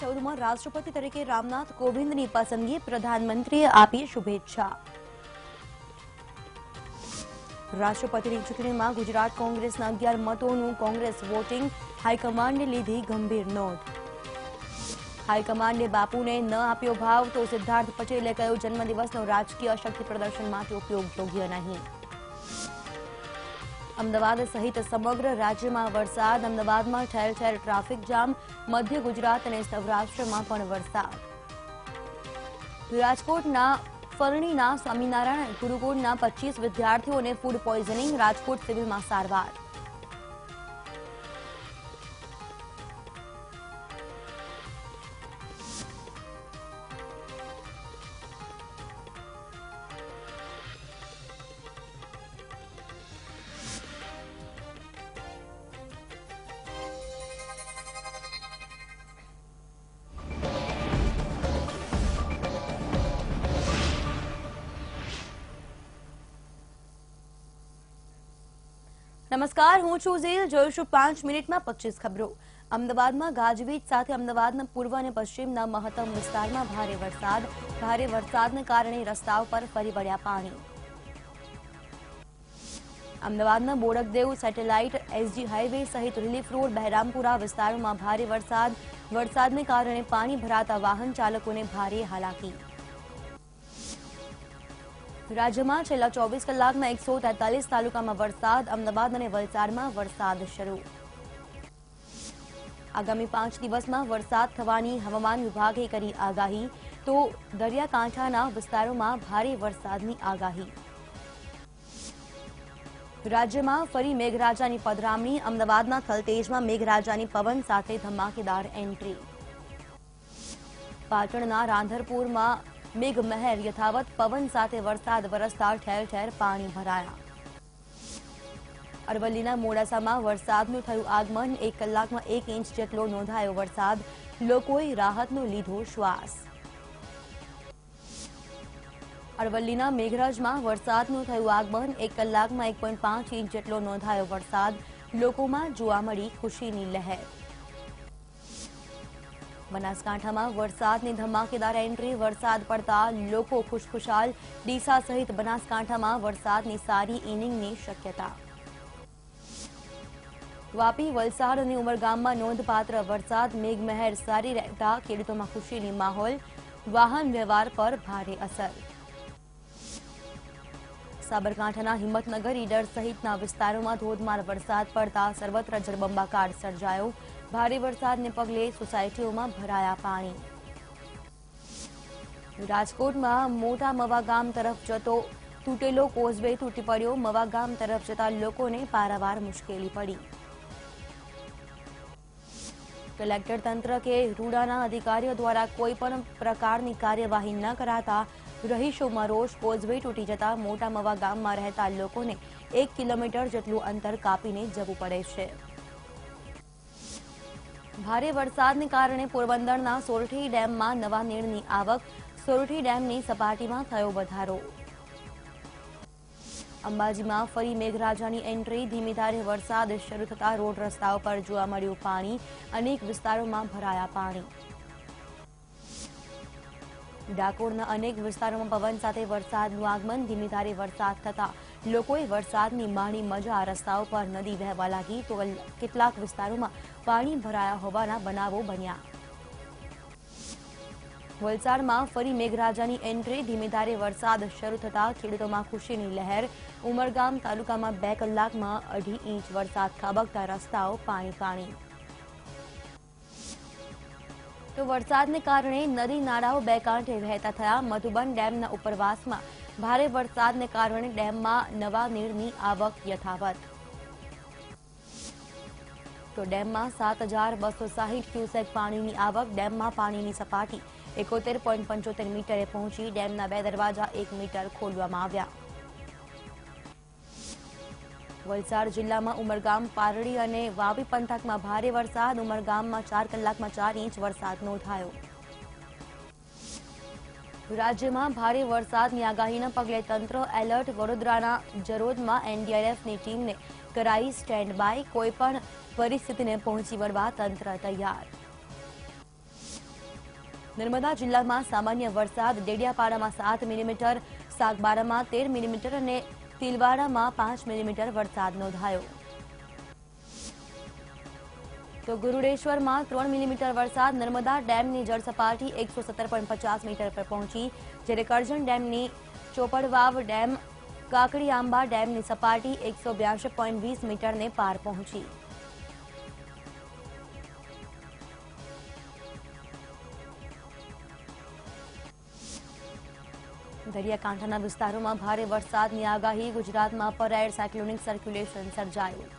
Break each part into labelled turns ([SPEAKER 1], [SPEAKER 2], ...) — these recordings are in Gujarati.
[SPEAKER 1] 14મા રાષ્ટ્રપતિ તરીકે રામનાથ કોવિંદની પસંદગી, પ્રધાનમંત્રીએ આપી શુભેચ્છા। રાષ્ટ્રપતિની ચૂંટણીમાં ગુજરાત કોંગ્રેસના 11 મતોનું કોંગ્રેસ વોટિંગ, હાઈકમાન્ડે લીધી ગંભીર નોંધ। હાઈકમાન્ડે બાપુને ન આપ્યો ભાવ તો સિદ્ધાર્થ પટેલે કહ્યું જન્મદિવસનો રાજકીય શક્તિ પ્રદર્શન માટે ઉપયોગ યોગ્ય નહીં। અમદાવાદ સહિત સમગ્ર રાજ્યમાં વરસાદ, અમદાવાદમાં ઠેર ઠેર ટ્રાફિક જામ, મધ્ય ગુજરાત અને સૌરાષ્ટ્રમાં પણ વરસાદ। રાજકોટના ફરણીના સ્વામિનારાયણ ગુરુકુળના 25 વિદ્યાર્થીઓને ફૂડ પોઈઝનિંગ, રાજકોટ સિવિલમાં સારવાર। નમસ્કાર, હું છું ઝીલ। જોઈશું 5 મિનિટમાં 25 ખબરો। અમદાવાદમાં ગાજવીજ સાથે અમદાવાદના પૂર્વ અને પશ્ચિમના મહત્તમ વિસ્તારમાં ભારે વરસાદ। ભારે વરસાદને કારણે રસ્તાઓ પર ફરી વળ્યા પાણી। અમદાવાદના બોડકદેવ, સેટેલાઇટ, એસજી હાઈવે સહિત રિલીફ રોડ, બહેરામપુરા વિસ્તારોમાં ભારે વરસાદ। વરસાદને કારણે પાણી ભરાતા વાહન ચાલકોને ભારે હાલાકી। રાજ્યમાં છેલ્લા 24 કલાકમાં 143 તાલુકામાં વરસાદ। અમદાવાદ અને વલસાડમાં વરસાદ શરૂ। આગામી 5 દિવસમાં વરસાદ થવાની હવામાન વિભાગે કરી આગાહી, તો દરિયાકાંઠાના વિસ્તારોમાં ભારે વરસાદની આગાહી। રાજ્યમાં ફરી મેઘરાજાની પધરામણી। અમદાવાદના થલતેજમાં મેઘરાજાની પવન સાથે ધમાકેદાર એન્ટ્રી। પાટણના રાંધરપુરમાં મેઘમહેર યથાવત, પવન સાથે વરસાદ વરસતા ઠેર ઠેર પાણી ભરાયા। અરવલ્લીના મોડાસામાં વરસાદનું થયું આગમન। 1 કલાકમાં 1 ઇંચ જેટલો નોંધાયો વરસાદ, લોકોએ રાહતનો લીધો શ્વાસ। અરવલ્લીના મેઘરજમાં વરસાદનું થયું આગમન। 1 કલાકમાં 1.5 ઇંચ જેટલો નોંધાયો વરસાદ, લોકોમાં જોવા મળી ખુશીની લહેર। બનાસકાંઠામાં વરસાદની ધમાકેદાર એન્ટ્રી। વરસાદ પડતા લોકો ખુશખુશાલ। ડીસા સહિત બનાસકાંઠામાં વરસાદની સારી ઇનિંગની શક્યતા। વાપી, વલસાડ અને ઉમરગામમાં નોંધપાત્ર વરસાદ। મેઘમહેર સારી રહેતા ખેડૂતોમાં ખુશીની માહોલ, વાહન વ્યવહાર પર ભારે અસર। સાબરકાંઠાના હિંમતનગર, ઈડર સહિતના વિસ્તારોમાં ધોધમાર વરસાદ પડતા સર્વત્ર જળબંબાકાર સર્જાયો। ભારે વરસાદને પગલે સોસાયટીઓમાં ભરાયા પાણી। રાજકોટમાં મોટા મવા ગામ તરફ જતો તૂટેલો કોઝવે તૂટી પડ્યો। મવા ગામ તરફ જતા લોકોને પારાવાર મુશ્કેલી પડી। કલેક્ટર તંત્ર કે રૂડાના અધિકારીઓ દ્વારા કોઈપણ પ્રકારની કાર્યવાહી ન કરાતા રહીશોમાં રોષ। કોઝવે તૂટી જતા મોટા મવા ગામમાં રહેતા લોકોને 1 કિલોમીટર જેટલું અંતર કાપીને જવું પડે છે। ભારે વરસાદને કારણે પોરબંદરના સોરઠી ડેમમાં નવા નીરની આવક। સોરઠી ડેમની સપાટીમાં થયો વધારો। અંબાજીમાં ફરી મેઘરાજાની એન્ટ્રી। ધીમી ધારે વરસાદ શરૂ થતા રોડ રસ્તાઓ પર જોવા મળ્યું પાણી। અનેક વિસ્તારોમાં ભરાયા પાણી। ડાકોરના અનેક વિસ્તારોમાં પવન સાથે વરસાદનું આગમન। ધીમી ધારે વરસાદ થતા લોકોએ વરસાદની માણી મજા। રસ્તાઓ પર નદી વહેવા લાગી તો કેટલાક વિસ્તારોમાં પાણી ભરાયા હોવાના બનાવો બન્યા। વલસાડમાં ફરી મેઘરાજાની એન્ટ્રી। ધીમી ધારે વરસાદ શરૂ થતા ખેડૂતોમાં ખુશીની લહેર। ઉમરગામ તાલુકામાં 2 કલાકમાં 2.5 ઇંચ વરસાદ ખાબકતા રસ્તાઓ પાણી પાણી। તો વરસાદને કારણે નદી નાળાઓ 2 કાંઠે વહેતા થયા। મધુબન ડેમના ઉપરવાસમાં ભારે વરસાદને કારણે ડેમમાં નવા નીરની આવક યથાવત। તો ડેમમાં 7,260 ક્યુસેક પાણીની આવક। ડેમમાં પાણીની સપાટી 71.75 મીટરે પહોંચી। ડેમના 2 દરવાજા 1 મીટર ખોલવામાં આવ્યા। વલસાડ જિલ્લામાં ઉમરગામ, પારડી અને વાવી પંથકમાં ભારે વરસાદ। ઉમરગામમાં 4 કલાકમાં 4 ઇંચ વરસાદ નોંધાયો। રાજ્યમાં ભારે વરસાદની આગાહીના પગલે તંત્ર એલર્ટ। વડોદરાના જરોદમાં એનડીઆરએફની ટીમને કરાઈ સ્ટેન્ડ બાય। કોઈપણ પરિસ્થિતિને પહોંચી વળવા તંત્ર તૈયાર। નર્મદા જિલ્લામાં સામાન્ય વરસાદ, ડેડિયાપાડામાં 7 મિલીમીટર, સાગબારામાં 13 મિલીમીટર અને તિલવાડામાં 5 મિલીમીટર વરસાદ નોંધાયો. તો ગુરુડેશ્વરમાં 3 મિલીમીટર વરસાદ. નર્મદા ડેમની જળ સપાટી 117.50 મીટર પર પહોંચી, જ્યારે કરજણ ડેમની ચોપડવાવ ડેમ, કાકડી આંબા ડેમની સપાટી 182.20 મીટરને પાર પહોંચી. દરિયાકાંઠાના વિસ્તારોમાં ભારે વરસાદની આગાહી. ગુજરાતમાં અપર સાયક્લોનિક સર્ક્યુલેશન સર્જાયું.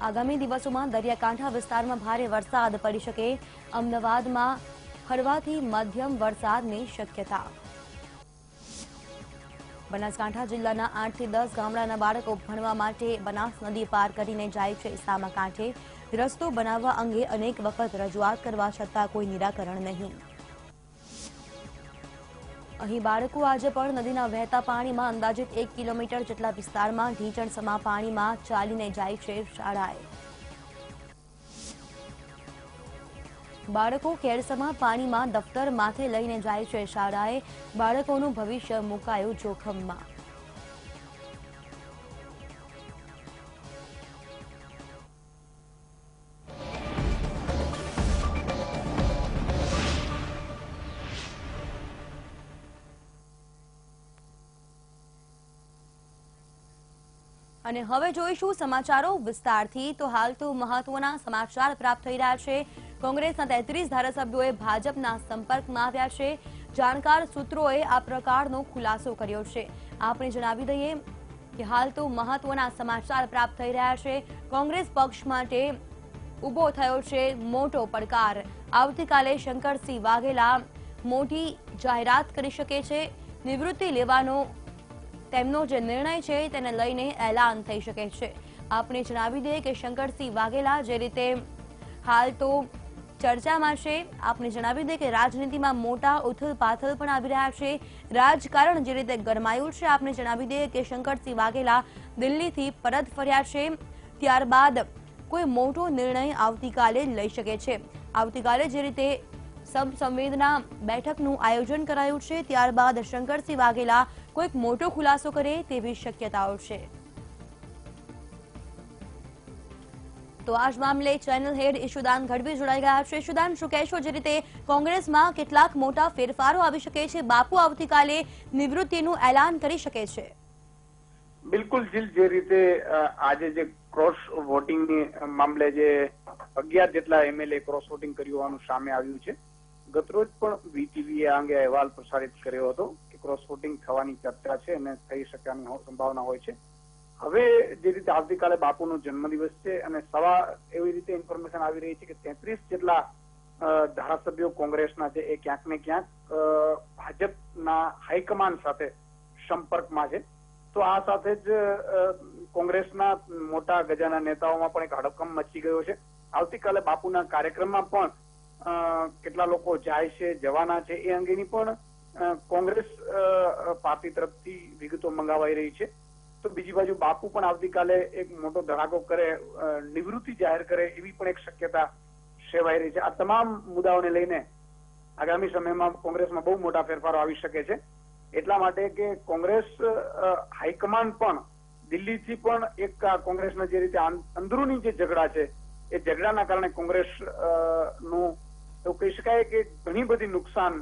[SPEAKER 1] આગામી દિવસોમાં દરિયાકાંઠા વિસ્તારમાં ભારે વરસાદ પડી શકે. અમદાવાદમાં હળવાથી મધ્યમ વરસાદની શક્યતા. બનાસકાંઠા જિલ્લાના 8 થી 10 ગામડાના બાળકો ભણવા માટે બનાસ નદી પાર કરીને જાય છે સામાકાંઠે. રસ્તો બનાવવા અંગે અનેક વખત રજૂઆત કરવા છતાં કોઈ નિરાકરણ નહીં. અહીં બાળકો આજે પણ નદીના વહેતા પાણીમાં અંદાજિત 1 કિલોમીટર જેટલા વિસ્તારમાં ઢીંચણસમા પાણીમાં ચાલીને જાય છે શાળાએ. બાળકો કેળસમા પાણીમાં દફતર માથે લઈને જાય છે શાળાએ. બાળકોનું ભવિષ્ય મુકાયું જોખમમાં. અને હવે જોઈશું સમાચારો વિસ્તારથી. તો હાલ તો મહત્વના સમાચાર પ્રાપ્ત થઈ રહ્યા છે. કોંગ્રેસના 33 ધારાસભ્યોએ ભાજપના સંપર્કમાં આવ્યા છે. જાણકાર સૂત્રોએ આ પ્રકારનો ખુલાસો કર્યો છે. આપણે જણાવી દઈએ કે હાલ તો મહત્વના સમાચાર પ્રાપ્ત થઈ રહ્યા છે. કોંગ્રેસ પક્ષ માટે ઊભો થયો છે મોટો પડકાર. આવતીકાલે શંકરસિંહ વાઘેલા મોટી જાહેરાત કરી શકે છે. નિવૃત્તિ લેવાનો તેમનો જે નિર્ણય છે તેને લઈને એલાન થઈ શકે છે. આપણે જણાવી દઈએ કે શંકરસિંહ વાઘેલા જે રીતે હાલ તો ચર્ચામાં છે. આપણે જણાવી દઈએ કે રાજનીતિમાં મોટા ઉથલપાથલ પણ આવી રહ્યા છે. રાજકારણ જે રીતે ગરમાયું છે. આપણે જણાવી દઈએ કે શંકરસિંહ વાઘેલા દિલ્હીથી પરત ફર્યા છે. ત્યારબાદ કોઈ મોટો નિર્ણય આવતીકાલે લઈ શકે છે. આવતીકાલે જે રીતે સંવેદના બેઠકનું આયોજન કરાયું છે, ત્યારબાદ શંકરસિંહ વાઘેલા કોઈક મોટો ખુલાસો કરે તેવી શક્યતાઓ છે. તો આ જ મામલે ચેનલ હેડ ઈશુદાન ગઢવી જોડાઈ ગયા છે. ઈશુદાન, શું કહેશો? જે રીતે કોંગ્રેસમાં કેટલાક મોટા ફેરફારો આવી શકે છે. બાપુ આવતીકાલે નિવૃત્તિનું એલાન કરી શકે છે.
[SPEAKER 2] બિલકુલ જીલ, જે રીતે આજે જે ક્રોસ વોટિંગની મામલે જે 11 જેટલા એમએલએ ક્રોસ વોટિંગ કર્યું હોવાનું સામે આવ્યું છે. ગતરોજ પણ વીટીવીએ આ અંગે અહેવાલ પ્રસારિત કર્યો હતો કે ક્રોસ વોટિંગ થવાની ચર્ચા છે અને થઈ શકવાની સંભાવના હોય છે. હવે જે રીતે આવતીકાલે બાપુનો જન્મદિવસ છે અને સવા એવી રીતે ઇન્ફોર્મેશન આવી રહી છે કે 33 જેટલા ધારાસભ્યો કોંગ્રેસના છે એ ક્યાંક ને ક્યાંક ભાજપના હાઈકમાન્ડ સાથે સંપર્કમાં છે. તો આ સાથે જ કોંગ્રેસના મોટા ગજાના નેતાઓમાં પણ એક હડકંપ મચી ગયો છે. આવતીકાલે બાપુના કાર્યક્રમમાં પણ કેટલા લોકો જાય છે, જવાના છે, એ અંગેની પણ કોંગ્રેસ પાર્ટી તરફથી વિગતો મંગાવાઈ રહી છે. તો બીજી બાજુ બાપુ પણ આવતીકાલે એક મોટો ધડાકો કરે, નિવૃત્તિ જાહેર કરે એવી પણ એક શક્યતા સેવાઈ રહી છે. આ તમામ મુદ્દાઓને લઈને આગામી સમયમાં કોંગ્રેસમાં બહુ મોટા ફેરફારો આવી શકે છે. એટલા માટે કે કોંગ્રેસ હાઈકમાન્ડ પણ દિલ્હીથી પણ એક કોંગ્રેસના જે રીતે અંદરૂની જે ઝઘડા છે એ ઝઘડાના કારણે કોંગ્રેસ નું એવું કહી શકાય કે ઘણી બધી નુકસાન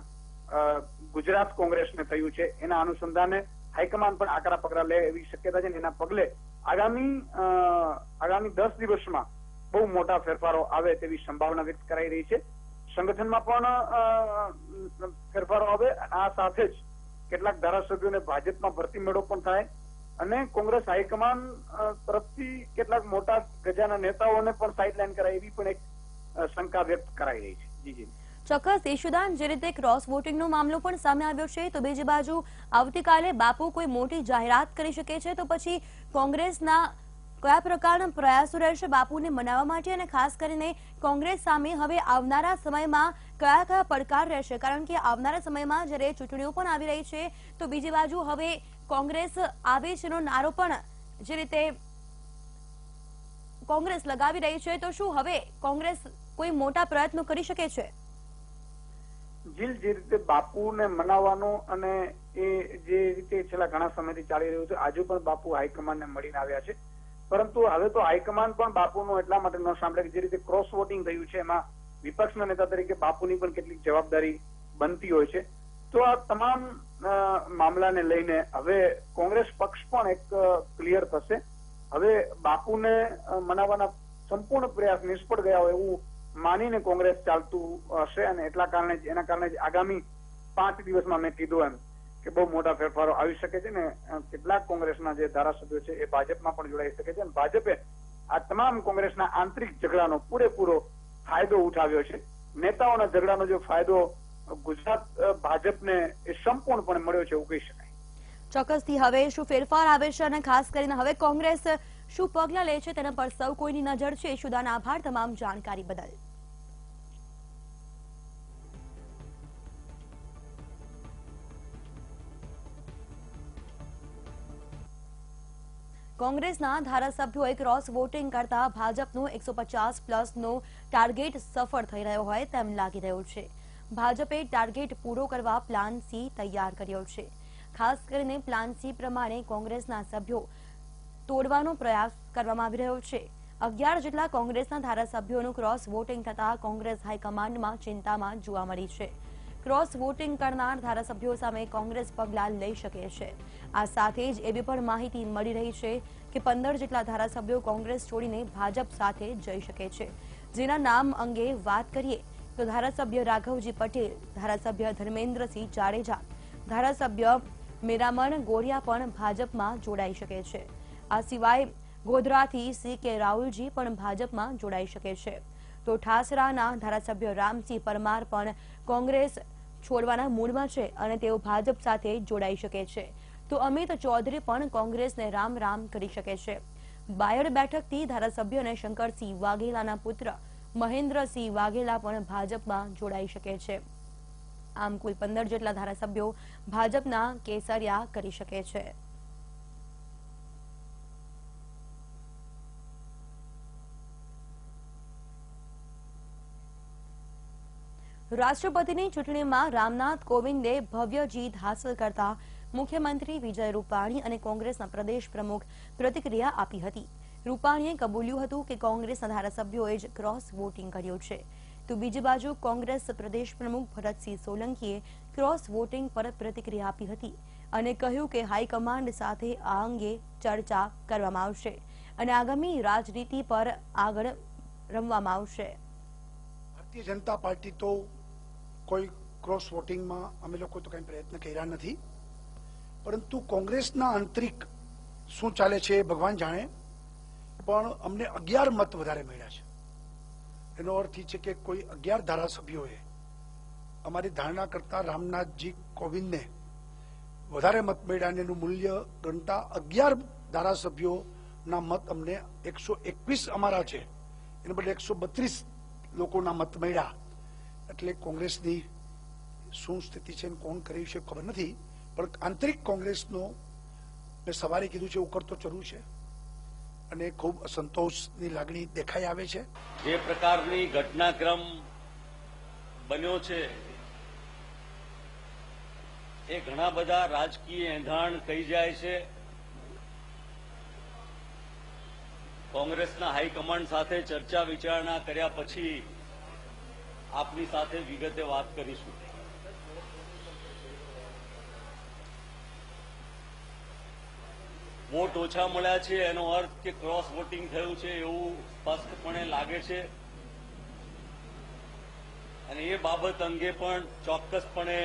[SPEAKER 2] ગુજરાત કોંગ્રેસને થયું છે. એના અનુસંધાને હાઈકમાન્ડ પણ આકરા પગલા લે એવી શક્યતા છે. એના પગલે આગામી 10 દિવસમાં બહુ મોટા ફેરફારો આવે તેવી સંભાવના વ્યક્ત કરાઈ રહી છે. સંગઠનમાં પણ ફેરફારો આવે. આ સાથે જ કેટલાક ધારાસભ્યોને ભાજપમાં ભરતી મેળો પણ થાય અને કોંગ્રેસ હાઈકમાન્ડ તરફથી કેટલાક મોટા ગજાના નેતાઓને પણ સાઇડલાઇન કરાય એવી પણ એક શંકા વ્યક્ત કરાઈ રહી છે. જી
[SPEAKER 1] ચોક્કસ ઈશુદાન, જે રીતે ક્રોસ વોટિંગનો મામલો પણ સામે આવ્યો છે, તો બીજી બાજુ આવતીકાલે બાપુ કોઈ મોટી જાહેરાત કરી શકે છે. તો પછી કોંગ્રેસના કયા પ્રકારના પ્રયાસો રહેશે બાપુને મનાવવા માટે, અને ખાસ કરીને કોંગ્રેસ સામે હવે આવનારા સમયમાં કયા કયા પડકાર રહેશે? કારણ કે આવનારા સમયમાં જ્યારે ચૂંટણીઓ પણ આવી રહી છે, તો બીજી બાજુ હવે કોંગ્રેસ આવે છેનો નારો પણ જે રીતે કોંગ્રેસ લગાવી રહી છે, તો શું હવે કોંગ્રેસ કોઈ મોટા પ્રયત્નો કરી શકે છે?
[SPEAKER 2] જીલ જે રીતે બાપુને મનાવવાનો અને એ જે રીતે છેલ્લા ઘણા સમયથી ચાલી રહ્યું છે, આજે પણ બાપુ હાઈકમાન્ડને મળીને આવ્યા છે, પરંતુ હવે તો હાઈકમાન્ડ પણ બાપુનું એટલા માટે ન સાંભળે કે જે રીતે ક્રોસ વોટિંગ થયું છે એમાં વિપક્ષના નેતા તરીકે બાપુની પણ કેટલીક જવાબદારી બનતી હોય છે. તો આ તમામ મામલાને લઈને હવે કોંગ્રેસ પક્ષ પણ એક ક્લિયર થશે. હવે બાપુને મનાવવાના સંપૂર્ણ પ્રયાસ નિષ્ફળ ગયા હોય એવું માનીને કોંગ્રેસ ચાલતું હશે અને એના કારણે જ આગામી 5 દિવસમાં મેં કીધું એમ કે બહુ મોટા ફેરફારો આવી શકે છે ને કેટલાક કોંગ્રેસના જે ધારાસભ્યો છે એ ભાજપમાં પણ જોડાઈ શકે છે અને ભાજપે આ તમામ કોંગ્રેસના આંતરિક ઝઘડાનો પૂરેપૂરો ફાયદો ઉઠાવ્યો છે. નેતાઓના ઝઘડાનો જો ફાયદો ગુજરાત ભાજપને એ સંપૂર્ણપણે મળ્યો છે એવું કહી શકાય.
[SPEAKER 1] ચોક્કસથી હવે શું ફેરફાર આવે છે અને ખાસ કરીને હવે કોંગ્રેસ શું પગલાં લે છે તેના પર સૌ કોઈની નજર છે. યશુદાન, આભાર તમામ જાણકારી બદલ. કોંગ્રેસના ધારાસભ્યોએ ક્રોસ વોટિંગ કરતા ભાજપનું 150+ નો ટાર્ગેટ સફળ થઈ રહ્યો હોય તેમ લાગી રહ્યું છે. ભાજપે ટાર્ગેટ પૂરો કરવા પ્લાન સી તૈયાર કર્યો છે. ખાસ કરીને પ્લાન સી પ્રમાણે કોંગ્રેસના સભ્યો તોડવાનો પ્રયાસ કરવામાં આવી રહ્યો છે. 11 જેટલા કોંગ્રેસના ધારાસભ્યોનું ક્રોસ વોટિંગ થતા કોંગ્રેસ હાઈકમાન્ડમાં ચિંતામાં જોવા મળી છે. ક્રોસ વોટિંગ કરનાર ધારાસભ્યો સામે કોંગ્રેસ પગલાં લઈ શકે છે. આ સાથે જ એવી પણ માહિતી મળી રહી છે કે 15 જેટલા ધારાસભ્યો કોંગ્રેસ છોડીને ભાજપ સાથે જઈ શકે છે. જેના નામ અંગે વાત કરીએ તો ધારાસભ્ય રાઘવજી પટેલ, ધારાસભ્ય ધર્મેન્દ્રસિંહ જાડેજા, ધારાસભ્ય મેરામણ ગોરિયા પણ ભાજપમાં જોડાઈ શકે છે. આ સિવાય ગોધરાથી CK રાહુલજી પણ ભાજપમાં જોડાઈ શકે છે. તો ઠાસરાના ધારાસભ્ય રામસિંહ પરમાર પણ કોંગ્રેસ છોડવાના મૂડમાં છે અને તેઓ ભાજપ સાથે જોડાઈ શકે છે. તો અમિત ચૌધરી પણ કોંગ્રેસને રામ રામ કરી શકે છે. બાયડ બેઠકથી ધારાસભ્ય અને શંકરસિંહ વાઘેલાના પુત્ર મહેન્દ્રસિંહ વાઘેલા પણ ભાજપમાં જોડાઈ શકે છે. આમ કુલ 15 જેટલા ધારાસભ્યો ભાજપના કેસરિયા કરી શકે છે. રાષ્ટ્રપતિની ચૂંટણીમાં રામનાથ કોવિંદે ભવ્ય જીત હાંસલ કરતા મુખ્યમંત્રી વિજય રૂપાણી અને કોંગ્રેસના પ્રદેશ પ્રમુખ પ્રતિક્રિયા આપી હતી. રૂપાણીએ કબૂલ્યું હતું કે કોંગ્રેસના ધારાસભ્યોએ જ ક્રોસ વોટિંગ કર્યું છે. તો બીજી બાજુ કોંગ્રેસ પ્રદેશ પ્રમુખ ભરતસિંહ સોલંકીએ ક્રોસ વોટિંગ પર પ્રતિક્રિયા આપી હતી અને કહ્યું કે હાઈકમાન્ડ સાથે આ અંગે ચર્ચા કરવામાં આવશે અને આગામી રાજનીતિ પર આગળ રમવામાં આવશે.
[SPEAKER 3] ભારતીય જનતા પાર્ટી તો કોઈ ક્રોસ વોટિંગમાં અમે લોકો તો કઈ પ્રયત્ન કર્યા નથી, પરંતુ કોંગ્રેસના આંતરિક શું ચાલે છે ભગવાન જાણે, પણ અમને 11 મત વધારે મળ્યા છે. એનો અર્થ એ છે કે કોઈ 11 ધારાસભ્યોએ અમારી ધારણા કરતા રામનાથજી કોવિંદને વધારે મત મળ્યા અને એનું મૂલ્ય ગણતા 11 ધારાસભ્યોના મત અમને 121 અમારા છે, એને બદલે 132 લોકોના મત મળ્યા. એટલે કોંગ્રેસની શું સ્થિતિ છે કોણ કર્યું છે ખબર નથી, પણ આંતરિક કોંગ્રેસનો મેં સવારે કીધું છે ઉકળતો ચરુ છે અને ખૂબ અસંતોષની લાગણી દેખાઈ આવે છે.
[SPEAKER 4] જે પ્રકારની ઘટનાક્રમ બન્યો છે એ ઘણા બધા રાજકીય એંધાણ કહી જાય છે. કોંગ્રેસના હાઈકમાન્ડ સાથે ચર્ચા વિચારણા કર્યા પછી આપની સાથે વિગતે વાત કરીશું. વોટ ઓછા મળ્યા છે એનો અર્થ કે ક્રોસ વોટિંગ થયું છે એવું સ્પષ્ટપણે લાગે છે અને એ બાબત અંગે પણ ચોક્કસપણે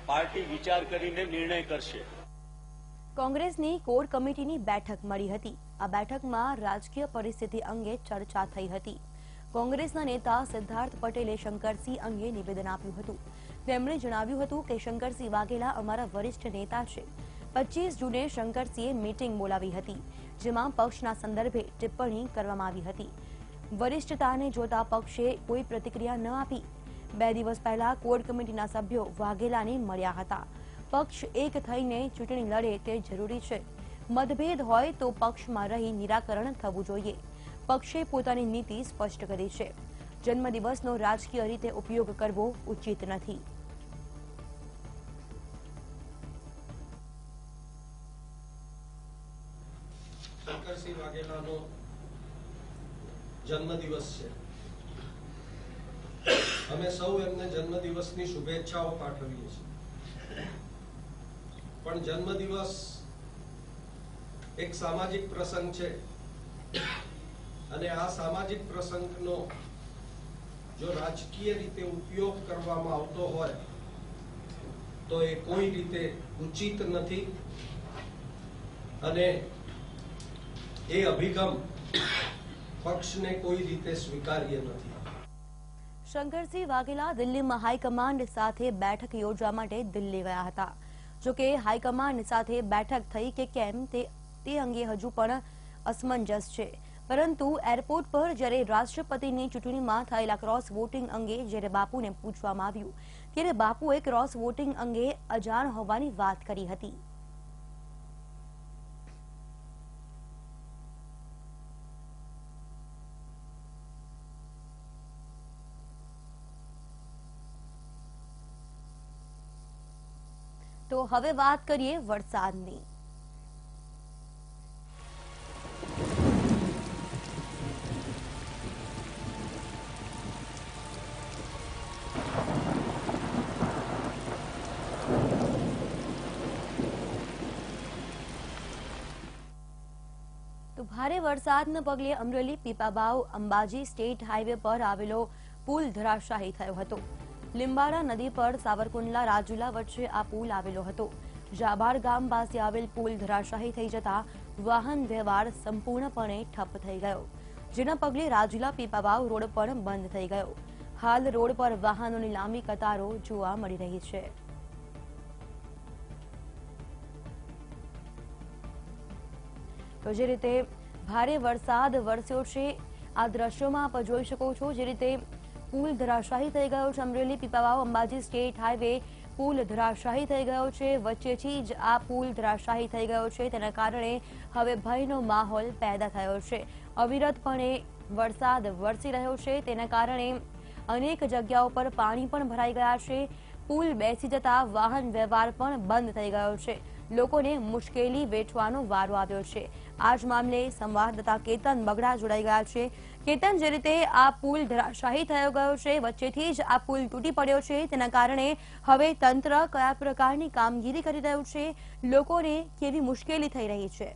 [SPEAKER 4] પાર્ટી વિચાર કરીને નિર્ણય કરશે.
[SPEAKER 1] કોંગ્રેસની કોર કમિટીની બેઠક મળી હતી. આ બેઠકમાં રાજકીય પરિસ્થિતિ અંગે ચર્ચા થઈ હતી. કોંગ્રેસના નેતા સિદ્ધાર્થ પટેલે શંકરસિંહ અંગે નિવેદન આપ્યું હતું. તેમણે જણાવ્યું હતું કે શંકરસિંહ વાઘેલા અમારા વરિષ્ઠ નેતા છે. 25 જૂને શંકરસિંહે મીટિંગ બોલાવી હતી, જેમાં પક્ષના સંદર્ભે ટિપ્પણી કરવામાં આવી હતી. વરિષ્ઠતાને જોતા પક્ષે કોઈ પ્રતિક્રિયા ન આપી. 2 દિવસ પહેલા કોર કમિટીના સભ્યો વાઘેલાને મળ્યા હતા. પક્ષ એક થઈને ચૂંટણી લડે તે જરૂરી છે. મતભેદ હોય તો પક્ષમાં રહી નિરાકરણ થવું જોઈએ. પક્ષે પોતાની નીતિ સ્પષ્ટ કરી છે. જન્મદિવસનો રાજકીય રીતે ઉપયોગ કરવો ઉચિત નથી.
[SPEAKER 5] શંકરસિંહ વાઘેલાનો જન્મદિવસ છે. અમે સૌ એમને જન્મદિવસની શુભેચ્છાઓ પાઠવીએ છીએ. પણ જન્મદિવસ એક સામાજિક પ્રસંગ છે અને આ સામાજિક પ્રસંગનો જો રાજકીય રીતે ઉપયોગ કરવામાં આવતો હોય તો એ કોઈ રીતે ઉચિત નથી અને એ અભિગમ પક્ષને કોઈ રીતે સ્વીકાર્ય નથી.
[SPEAKER 1] શંકરસિંહ વાઘેલા દિલ્હીમાં હાઈકમાન્ડ સાથે બેઠક યોજવા માટે દિલ્હી ગયા હતા. જોકે હાઈકમાન્ડ સાથે બેઠક થઈ કે કેમ તે અંગે હજુ પણ અસમંજસ છે. પરંતુ એરપોર્ટ પર જ્યારે રાષ્ટ્રપતિની ચૂંટણીમાં થયેલા ક્રોસ વોટિંગ અંગે જ્યારે બાપુને પૂછવામાં આવ્યું ત્યારે બાપુએ ક્રોસ વોટિંગ અંગે અજાણ હોવાની વાત કરી હતી. તો હવે વાત કરીએ વરસાદની. તો ભારે વરસાદના પગલે અમરેલી પીપાવાવ અંબાજી સ્ટેટ હાઈવે પર આવેલો પુલ ધરાશાયી થયો હતો. લીંબાડા નદી પર સાવરકુંડલા રાજુલા વચ્ચે આ પુલ આવેલો હતો. જાબાર ગામ પાસે આવેલ પુલ ધરાશાયી થઈ જતા વાહન વ્યવહાર સંપૂર્ણપણે ઠપ થઈ ગયો, જેના પગલે રાજુલા પીપાવાવ રોડ પણ બંધ થઈ ગયો. હાલ રોડ પર વાહનોની લાંબી કતારો જોવા મળી રહી છે. તો જે રીતે ભારે વરસાદ વરસ્યો છે આ દ્રશ્યોમાં આપ જોઈ શકો છો. જે રીતે પુલ ધરાશાયી થઈ ગયો છે. અમરેલી પીપાવાવ અંબાજી સ્ટેટ હાઈવે પુલ ધરાશાયી થઈ ગયો છે. વચ્ચેથી જ આ પુલ ધરાશાયી થઈ ગયો છે. તેના કારણે હવે ભયનો માહોલ પેદા થયો છે. અવિરતપણે વરસાદ વરસી રહ્યો છે. તેના કારણે અનેક જગ્યાઓ પર પાણી પણ ભરાઈ ગયા છે. પુલ બેસી જતા વાહન વ્યવહાર પણ બંધ થઈ ગયો છે. લોકોને મુશ્કેલી વેઠવાનો વારો આવ્યો છે. આ જ મામલે સંવાદદાતા કેતન બગડા જોડાઈ ગયા છે. કેતન, જે રીતે આ પુલ ધરાશાયી થયો ગયો છે, વચ્ચેથી જ આ પુલ તૂટી પડ્યો છે, તેના કારણે હવે તંત્ર કયા પ્રકારની કામગીરી કરી રહ્યું છે, લોકોને કેવી મુશ્કેલી થઈ રહી છે?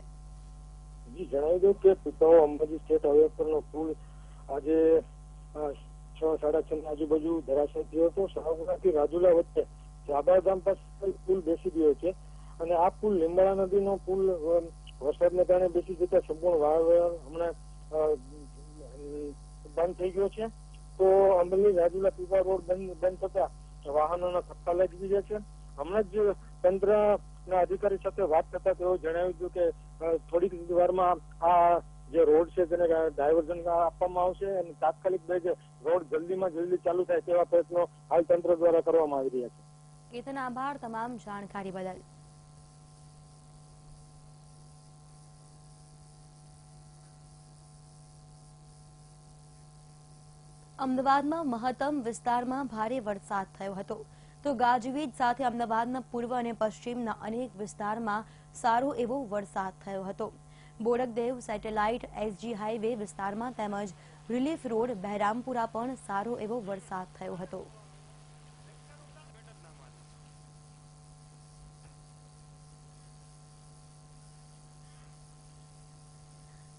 [SPEAKER 6] જણાવી દઉં કે પીપાવાવ અંબાજી સ્ટેટ હાઈવે પરનો પુલ આજે 6:30 ની આજુબાજુ ધરાશાયી થયો હતો. સાવરકુંડલાથી રાજુલા વચ્ચે જાબાર ગામ પાસે પુલ બેસી ગયો છે અને આ પુલ લીંબાડા નદીનો પુલ વરસાદને કારણે બેસી જતા સંપૂર્ણ વાહન વ્યવહાર હમણાં બંધ થઈ ગયો છે. તો અમરેલી રાજુલા પીપા રોડ બંધ થતા વાહનોના ધક્કા લાગી ગયા છે. હમણાં જ તંત્રના અધિકારી સાથે વાત કરતા તેઓ જણાવ્યું હતું કે થોડીક વારમાં આ જે રોડ છે તેને ડાયવર્ઝન આપવામાં આવશે અને તાત્કાલિક રોડ જલ્દીમાં જલ્દી ચાલુ થાય તેવા પ્રયત્નો હાલ તંત્ર દ્વારા કરવામાં આવી રહ્યા છે.
[SPEAKER 1] કેતન, આભાર તમામ જાણકારી બદલ. અમદાવાદમાં મહત્તમ વિસ્તારમાં ભારે વરસાદ થયો હતો. તો ગાજવીજ સાથે અમદાવાદના પૂર્વ અને પશ્ચિમના અનેક વિસ્તારમાં સારો એવો વરસાદ થયો હતો. બોડકદેવ સેટેલાઇટ એસજી હાઈવે વિસ્તારમાં તેમજ રિલીફ રોડ બહેરામપુરા પણ સારો એવો વરસાદ થયો હતો.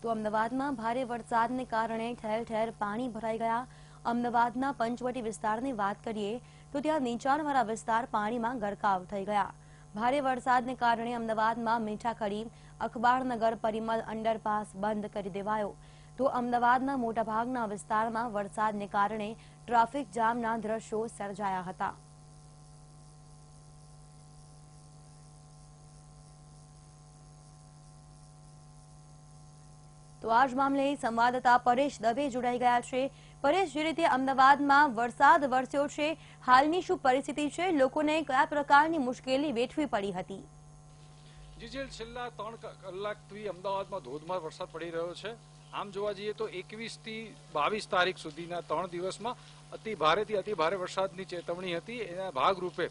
[SPEAKER 1] તો અમદાવાદમાં ભારે વરસાદને કારણે ઠેર ઠેર પાણી ભરાઈ ગયા. અમદાવાદના પંચવટી વિસ્તારની વાત કરીએ તો ત્યાં નીચાણવાળા વિસ્તાર પાણીમાં ગરકાવ થઈ ગયા. ભારે વરસાદને કારણે અમદાવાદમાં મીઠાખડી, અખબારનગર, પરિમલ અંડરપાસ બંધ કરી દેવાયો. તો અમદાવાદના મોટાભાગના વિસ્તારમાં વરસાદને કારણે ટ્રાફિક જામના દ્રશ્યો સર્જાયા હતા. તો આ જ મામલે સંવાદદાતા પરેશ દવે જોડાઈ ગયા છે. પરેશ, જે રીતે અમદાવાદમાં વરસાદ વરસ્યો છે, હાલની શું પરિસ્થિતિ છે? લોકોને કયા પ્રકારની મુશ્કેલી વેઠવી પડી હતી?
[SPEAKER 7] જીજેલ, છેલ્લા 3 કલાકથી અમદાવાદમાં ધોધમાર વરસાદ પડી રહ્યો છે આમ જોવા જઈએ તો 21 થી 22 તારીખ સુધીના 3 દિવસમાં અતિ ભારેથી અતિ ભારે વરસાદની ચેતવણી હતી. એના ભાગરૂપે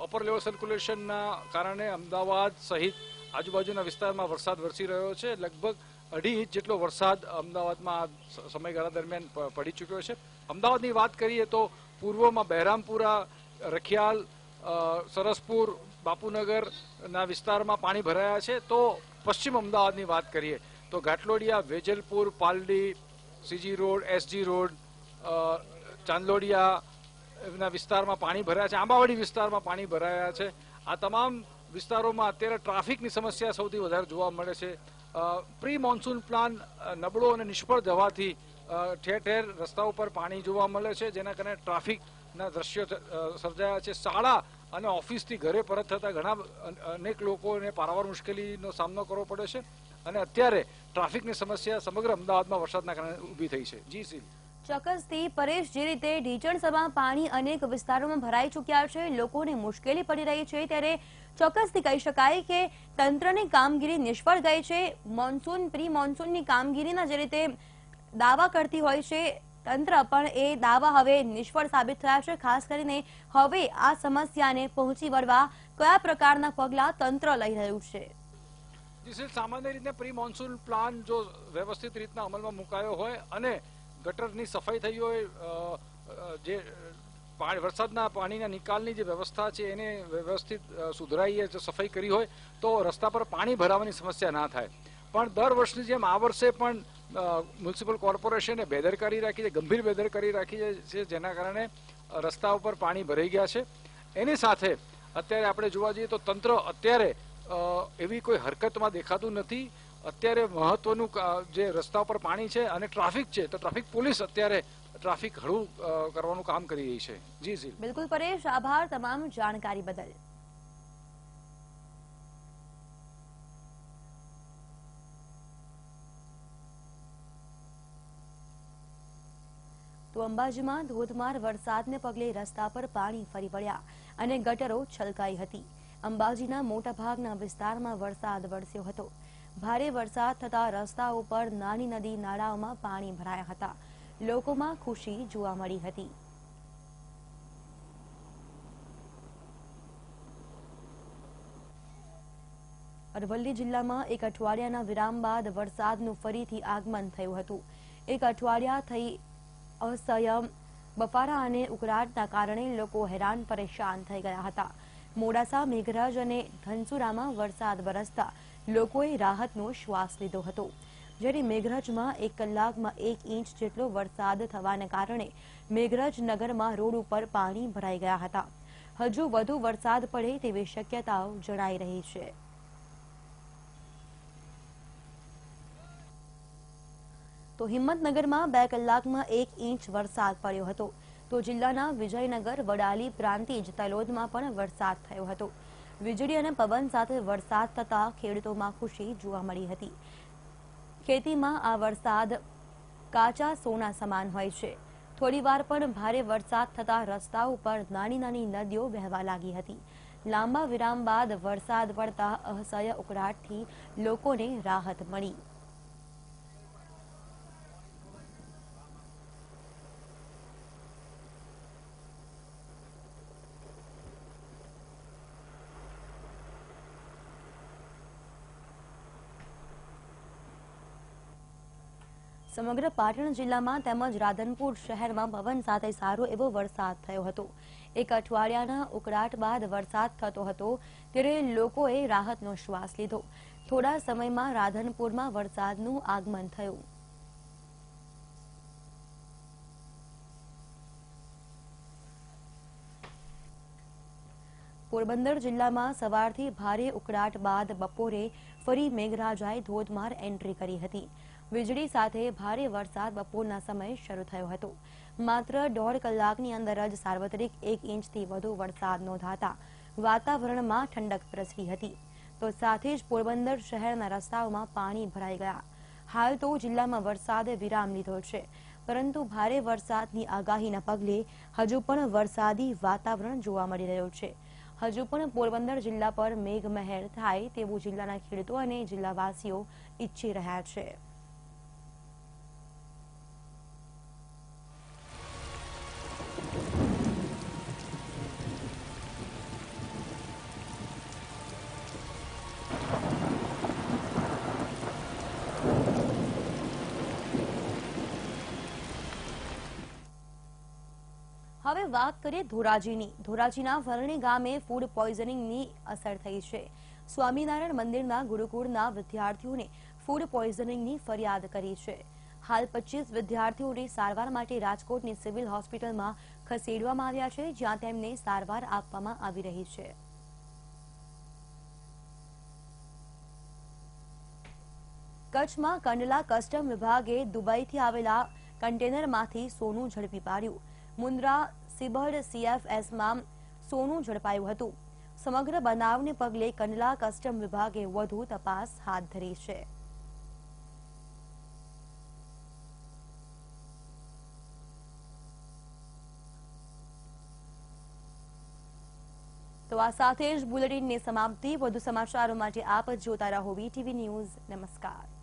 [SPEAKER 7] અપર લેવલ સર્ક્યુલેશનના કારણે અમદાવાદ સહિત આજુબાજુના વિસ્તારમાં વરસાદ વરસી રહ્યો છે. લગભગ 2.5 ઇંચ જેટલો વરસાદ અમદાવાદમાં સમયગાળા દરમિયાન પડી ચૂક્યો છે. અમદાવાદની વાત કરીએ તો પૂર્વમાં બહેરામપુરા, રખિયાલ, સરસપુર, બાપુનગરના વિસ્તારમાં પાણી ભરાયા છે. તો પશ્ચિમ અમદાવાદની વાત કરીએ તો Ghatlodia, Vejalpur, Paldi, CG road, SG road, Chandlodia ના વિસ્તારમાં પાણી ભરાયા છે. આંબાવાડી વિસ્તારમાં પાણી ભરાયા છે. આ તમામ વિસ્તારોમાં અત્યારે ટ્રાફિકની સમસ્યા સૌથી વધારે જોવા મળે છે. પ્રી મોન્સૂન પ્લાન નબળો અને નિષ્ફળ જવાથી ઠેર ઠેર રસ્તાઓ પર પાણી જોવા મળે છે, જેના કારણે ટ્રાફિકના દ્રશ્યો સર્જાયા છે. શાળા અને ઓફિસથી ઘરે પરત થતા ઘણા અનેક લોકોને પારાવાર મુશ્કેલીનો સામનો કરવો પડે છે અને અત્યારે ટ્રાફિકની સમસ્યા સમગ્ર અમદાવાદમાં વરસાદના કારણે ઊભી થઈ છે. જી સીલ.
[SPEAKER 1] ચોક્કસથી પરેશ, જે રીતે ઢીચણસમાં પાણી અનેક વિસ્તારોમાં ભરાઈ ચૂક્યા છે, લોકોને મુશ્કેલી પડી રહી છે, ત્યારે ચોક્કસથી કહી શકાય કે તંત્રની કામગીરી નિષ્ફળ ગઈ છે. પ્રી મોન્સૂનની કામગીરીના જે રીતે દાવા કરતી હોય છે તંત્ર, પણ એ દાવા હવે નિષ્ફળ સાબિત થયા છે. ખાસ કરીને હવે આ સમસ્યાને પહોંચી વળવા કયા પ્રકારના પગલાં તંત્ર લઈ રહ્યું છે?
[SPEAKER 7] સામાન્ય રીતે પ્રી મોન્સૂન પ્લાન જો વ્યવસ્થિત રીતના અમલમાં મુકાયો હોય અને ગટરની સફાઈ થઈ હોય, જે વરસાદના પાણીના નિકાલની જે વ્યવસ્થા છે એને વ્યવસ્થિત સુધરાઈએ સફાઈ કરી હોય તો રસ્તા પર પાણી ભરાવાની સમસ્યા ના થાય. પણ દર વર્ષની જેમ આ વર્ષે પણ મ્યુનિસિપલ કોર્પોરેશને બેદરકારી રાખી છે, ગંભીર બેદરકારી રાખી છે, જેના કારણે રસ્તા ઉપર પાણી ભરાઈ ગયા છે. એની સાથે અત્યારે આપણે જોવા જઈએ તો તંત્ર અત્યારે એવી કોઈ હરકતમાં દેખાતું નથી. અત્યારે મહત્વનું જે રસ્તા પર પાણી છે અને ટ્રાફિક છે, તો ટ્રાફિક પોલીસ અત્યારે ટ્રાફિક હળવું કરવાનું કામ કરી રહી છે. જી જી
[SPEAKER 1] બિલકુલ પરેશ, આભાર તમામ જાણકારી બદલ. તો અંબાજીમાં ધોધમાર વરસાદને પગલે રસ્તા પર પાણી ફરી વળ્યા અને ગટરો છલકાઈ હતી. અંબાજીના મોટાભાગના વિસ્તારમાં વરસાદ વરસ્યો હતો. ભારે વરસાદ થતા રસ્તા ઉપર નાની નદી નાળાઓમાં પાણી ભરાયા હતા. લોકોમાં ખુશી જોવા મળી હતી. અરવલ્લી જિલ્લામાં એક અઠવાડિયાના વિરામ બાદ વરસાદનું ફરીથી આગમન થયું હતું. એક અઠવાડિયા થઈ અસહ્ય બફારા અને ઉકળાટના કારણે લોકો હેરાન પરેશાન થઈ ગયા હતા. મોડાસા, મેઘરજ અને ધનસુરામાં વરસાદ વરસતા લોકોએ રાહતનો શ્વાસ લીધો હતો. જ્યારે મેઘરજમાં 1 કલાકમાં 1 ઇંચ જેટલો વરસાદ થવાને કારણે મેઘરજ નગરમાં રોડ ઉપર પાણી ભરાઈ ગયા હતા. હજુ વધુ વરસાદ પડે તેવી શક્યતાઓ જણાઈ રહી છે. તો હિંમતનગરમાં 2 કલાકમાં 1 ઇંચ વરસાદ પડ્યો હતો. તો જિલ્લાના વિજયનગર, વડાલી, પ્રાંતિજ, તલોદમાં પણ વરસાદ થયો હતો. વીજળી અને પવન સાથે વરસાદ થતા ખેડૂતોમાં ખુશી જોવા મળી હતી. ખેતીમાં આ વરસાદ કાચા સોના સમાન હોય છે. થોડીવાર પણ ભારે વરસાદ થતા રસ્તાઓ પર નાની નાની નદીઓ વહેવા લાગી હતી. લાંબા વિરામ બાદ વરસાદ પડતા અસહ્ય ઉકળાટથી લોકોને રાહત મળી. સમગ્ર પાટણ જિલ્લામાં તેમજ રાધનપુર શહેરમાં પવન સાથે સારો એવો વરસાદ થયો હતો. એક અઠવાડિયાના ઉકળાટ બાદ વરસાદ થતો હતો ત્યારે લોકોએ રાહતનો શ્વાસ લીધો. થોડા સમયમાં રાધનપુરમાં વરસાદનું આગમન થયું. પોરબંદર જિલ્લામાં સવારથી ભારે ઉકળાટ બાદ બપોરે ફરી મેઘરાજાએ ધોધમાર એન્ટ્રી કરી હતી. વીજળી સાથે ભારે વરસાદ બપોરના સમયે શરૂ થયો હતો. માત્ર 1.5 કલાકની અંદર જ સાર્વત્રિક 1 ઇંચથી વધુ વરસાદ નોંધાતા વાતાવરણમાં ઠંડક પ્રસરી હતી. તો સાથે જ પોરબંદર શહેરના રસ્તાઓમાં પાણી ભરાઈ ગયા. હાલ તો જિલ્લામાં વરસાદે વિરામ લીધો છે, પરંતુ ભારે વરસાદની આગાહીના પગલે હજુ પણ વરસાદી વાતાવરણ જોવા મળી રહ્યું છે. હજુ પણ પોરબંદર જિલ્લા પર મેઘમહેર થાય તેવું જિલ્લાના ખેડૂતો અને જિલ્લાવાસીઓ ઈચ્છી રહ્યા છે. હવે વાત કરીએ ધોરાજીની. ધોરાજીના વરણી ગામે ફૂડ પોઈઝનિંગની અસર થઈ છે. સ્વામિનારાયણ મંદિરના ગુરુકુળના વિદ્યાર્થીઓને ફૂડ પોઈઝનિંગની ફરિયાદ કરી છે. હાલ 25 વિદ્યાર્થીઓને સારવાર માટે રાજકોટની સિવિલ હોસ્પિટલમાં ખસેડવામાં આવ્યા છે, જ્યાં તેમને સારવાર આપવામાં આવી રહી છે. કચ્છમાં કંડલા કસ્ટમ વિભાગે દુબઈથી આવેલા કન્ટેનરમાંથી સોનું ઝડપી પાડ્યું. મુન્દ્રા સિબડ CFSમાં સોનું ઝડપાયું હતું. સમગ્ર બનાવને પગલે કંડલા કસ્ટમ વિભાગે વધુ તપાસ હાથ ધરી છે. તો આ સાથે જ બુલેટિનની સમાપ્તિ. વધુ સમાચારો માટે આપ જોતા રહો VTV ન્યૂઝ. નમસ્કાર.